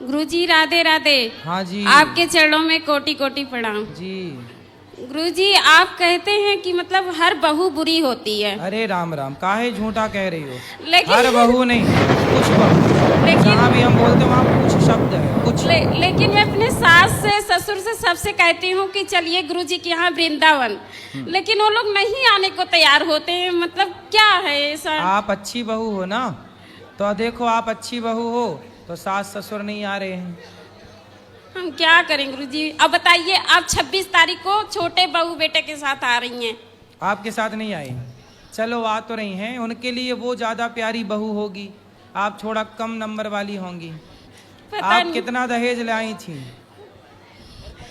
गुरुजी राधे राधे। हाँ जी। आपके चरणों में कोटि कोटि प्रणाम जी। गुरुजी। आप कहते हैं कि मतलब हर बहू बुरी होती है। अरे राम राम, काहे झूठा कह रही हो? लेकिन हर बहू नहीं, कुछ बहू। लेकिन जहाँ भी हम बोलते हैं वहाँ कुछ शब्द है, कुछ। लेकिन मैं अपने सास से ससुर से सबसे कहती हूँ कि चलिए गुरुजी के यहाँ वृंदावन, लेकिन वो लोग नहीं आने को तैयार होते हैं। मतलब क्या है ऐसा? आप अच्छी बहू हो ना, तो देखो आप अच्छी बहू हो तो सास ससुर नहीं आ रहे हैं। हम क्या करें गुरुजी? अब बताइए, आप 26 तारीख को छोटे बहू बेटे के साथ आ रही हैं। आपके साथ नहीं आई, चलो आ तो रही हैं, उनके लिए वो ज़्यादा प्यारी बहू होगी, आप थोड़ा कम नंबर वाली होंगी। आप कितना दहेज लाई थी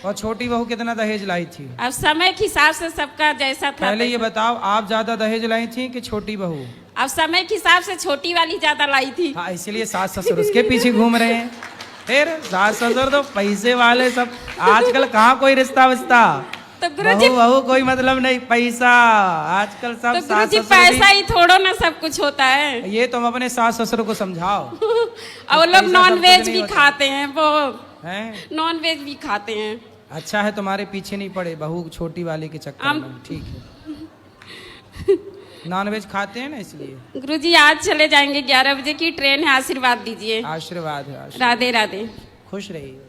और छोटी बहू कितना दहेज लाई थी? अब समय के हिसाब से सबका जैसा था। पहले ये बताओ, आप ज्यादा दहेज लाई थी कि छोटी बहू? अब समय के हिसाब से छोटी वाली ज्यादा लाई थी। हाँ, इसीलिए सास ससुर उसके पीछे घूम रहे हैं। फिर सास ससुर तो पैसे वाले सब, आजकल कहाँ कोई रिश्ता विश्ता, तो गुरुजी बहू कोई मतलब नहीं, पैसा आजकल सब। तो गुरुजी पैसा ही थोड़ो ना सब कुछ होता है। ये तुम अपने सास ससुर को समझाओ। और वो लोग नॉन वेज भी खाते हैं, वो हैं नॉन वेज भी खाते हैं। अच्छा है तुम्हारे पीछे नहीं पड़े बहू छोटी वाले के चक्कर में, ठीक है। नॉन वेज खाते हैं ना इसलिए। गुरुजी आज चले जाएंगे, 11 बजे की ट्रेन है, आशीर्वाद दीजिए। आशीर्वाद है, आशीर्वाद। राधे राधे। खुश रहिए।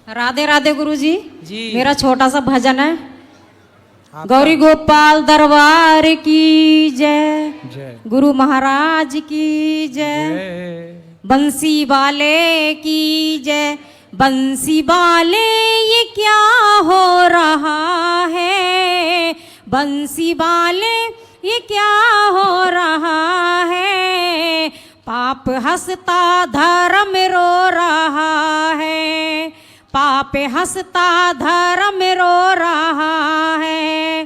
राधे राधे गुरुजी। जी। मेरा छोटा सा भजन है। आपका? गौरी गोपाल दरबार की जय, जय। गुरु महाराज की जय, जय। बंसी वाले की जय। बंसी वाले ये क्या हो रहा है, बंसी वाले ये क्या हो रहा है, पाप हंसता धर्म रो रहा है, पाप हंसता धर्म रो रहा है।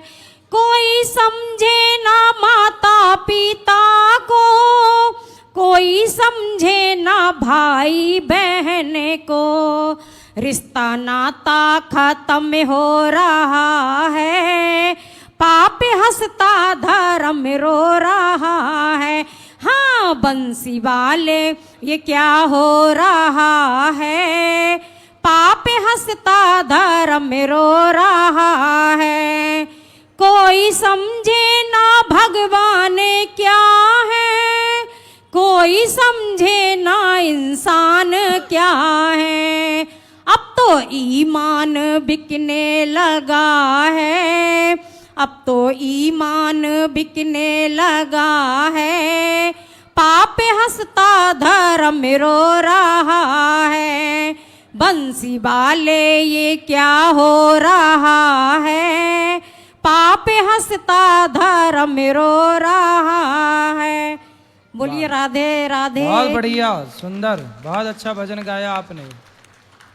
कोई समझे ना माता पिता को, कोई समझे ना भाई बहन को, रिश्ता नाता खत्म हो रहा है, पाप हंसता धर्म रो रहा है। हाँ बंसी वाले ये क्या हो रहा है, पाप हंसता धर्म रो रहा है। कोई समझे ना भगवान क्या है, कोई समझे ना इंसान क्या है। अब तो ईमान बिकने लगा है, अब तो ईमान बिकने लगा है, पाप हंसता धर्म रो रहा है। बंसी वाले ये क्या हो रहा है, पाप हंसता धर्म रो रहा है। बोलिए राधे राधे। बहुत बढ़िया, सुंदर, बहुत अच्छा भजन गाया आपने।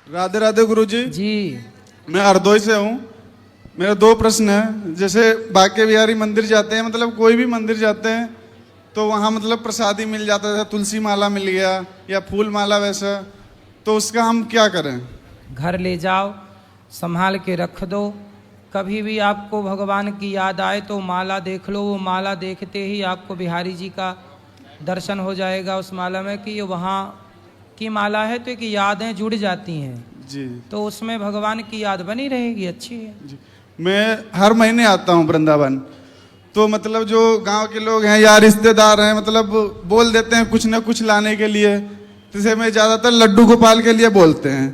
राधे राधे गुरुजी। जी। मैं हरदोई से हूँ। मेरे दो प्रश्न हैं। जैसे बांके बिहारी मंदिर जाते हैं, मतलब कोई भी मंदिर जाते हैं तो वहाँ मतलब प्रसादी मिल जाता है, तुलसी माला मिल गया या फूल माला वैसा, तो उसका हम क्या करें? घर ले जाओ, संभाल के रख दो, कभी भी आपको भगवान की याद आए तो माला देख लो, वो माला देखते ही आपको बिहारी जी का दर्शन हो जाएगा उस माला में, कि ये वहाँ की माला है, तो एक यादें जुड़ जाती हैं जी। तो उसमें भगवान की याद बनी रहेगी, अच्छी है जी। मैं हर महीने आता हूँ वृंदावन, तो मतलब जो गांव के लोग हैं या रिश्तेदार हैं मतलब बोल देते हैं कुछ ना कुछ लाने के लिए, जैसे मैं ज़्यादातर लड्डू गोपाल के लिए बोलते हैं,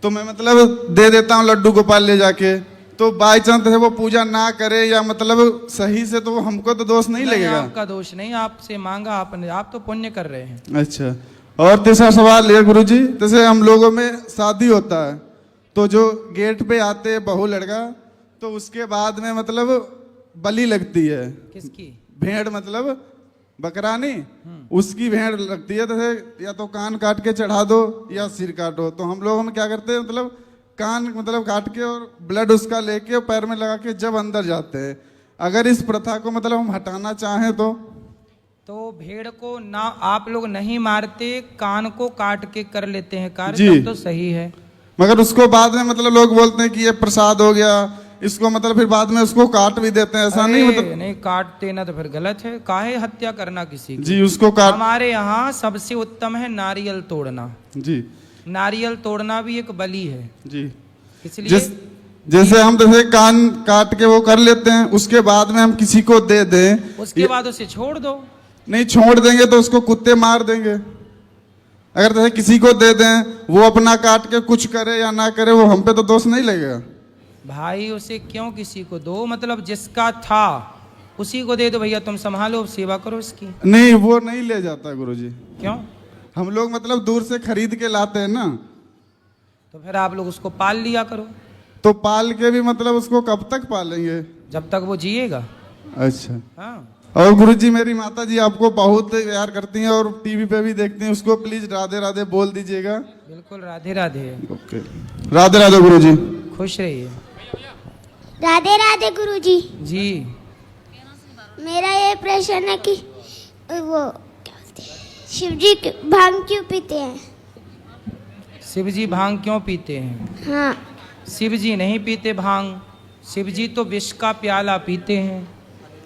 तो मैं मतलब दे देता हूँ लड्डू गोपाल ले जाके। तो बाई चांस वो पूजा ना करे या मतलब सही से, तो हमको तो दोष नहीं लगेगा? आपका दोष नहीं, आपसे मांगा आपने, आप तो पुण्य कर रहे हैं। अच्छा। और तीसरा सवाल ये गुरुजी, जैसे हम लोगों में शादी होता है तो जो गेट पे आते बहू लड़का, तो उसके बाद में मतलब बलि लगती है। किसकी? भेड़, मतलब बकरा नहीं, उसकी भेड़ लगती है। जैसे या तो कान काट के चढ़ा दो या सिर काटो, तो हम लोग क्या करते हैं मतलब कान मतलब काट के और ब्लड उसका लेके पैर में लगा के जब अंदर जाते हैं। अगर इस प्रथा को मतलब हम हटाना चाहें तो भेड़ को ना आप लोग नहीं मारते, कान को काट के कर लेते हैं कार्य, जी। तब तो सही है। मगर उसको बाद में मतलब लोग बोलते हैं कि ये प्रसाद हो गया, इसको मतलब फिर बाद में उसको काट भी देते हैं, ऐसा नहीं? मतलब नहीं, काटते ना तो फिर गलत है, काहे हत्या करना किसी की। जी, उसको काट। हमारे यहाँ सबसे उत्तम है नारियल तोड़ना। जी। नारियल तोड़ना भी एक बलि है, जी। इसलिए जैसे हम जैसे कान काट के वो कर लेते हैं, उसके बाद में हम किसी को दे दें, उसके बाद उसे छोड़ दो। नहीं छोड़ देंगे तो उसको कुत्ते मार देंगे। अगर जैसे किसी को दे दें, वो अपना काट के कुछ करे या ना करे, वो हम पे तो दोष नहीं लगेगा। भाई उसे क्यों किसी को दो, मतलब जिसका था उसी को दे दो भैया, तुम संभालो, सेवा करो इसकी। नहीं, वो नहीं ले जाता गुरुजी। क्यों? हम लोग मतलब दूर से खरीद के लाते हैं ना। तो फिर आप लोग उसको पाल लिया करो। तो पाल के भी मतलब उसको कब तक पालेंगे? जब तक वो जिएगा। अच्छा। हाँ। और गुरुजी मेरी माता जी आपको बहुत प्यार करती हैं और टीवी पे भी देखती हैं, उसको प्लीज राधे राधे बोल दीजिएगा। बिल्कुल, राधे राधे। ओके, राधे राधे गुरुजी। खुश रहिए। राधे राधे गुरुजी। जी। मेरा ये प्रश्न है कि वो क्या बोलते हैं, शिव जी भांग क्यों पीते हैं? शिव जी भांग क्यों पीते हैं? हाँ। शिव जी नहीं पीते भांग। शिव जी तो विष का प्याला पीते हैं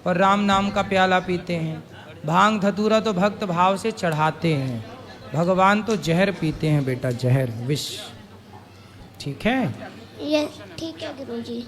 और राम नाम का प्याला पीते हैं। भांग धतूरा तो भक्त भाव से चढ़ाते हैं। भगवान तो जहर पीते हैं बेटा, जहर, विष। ठीक है? ये ठीक है गुरुजी।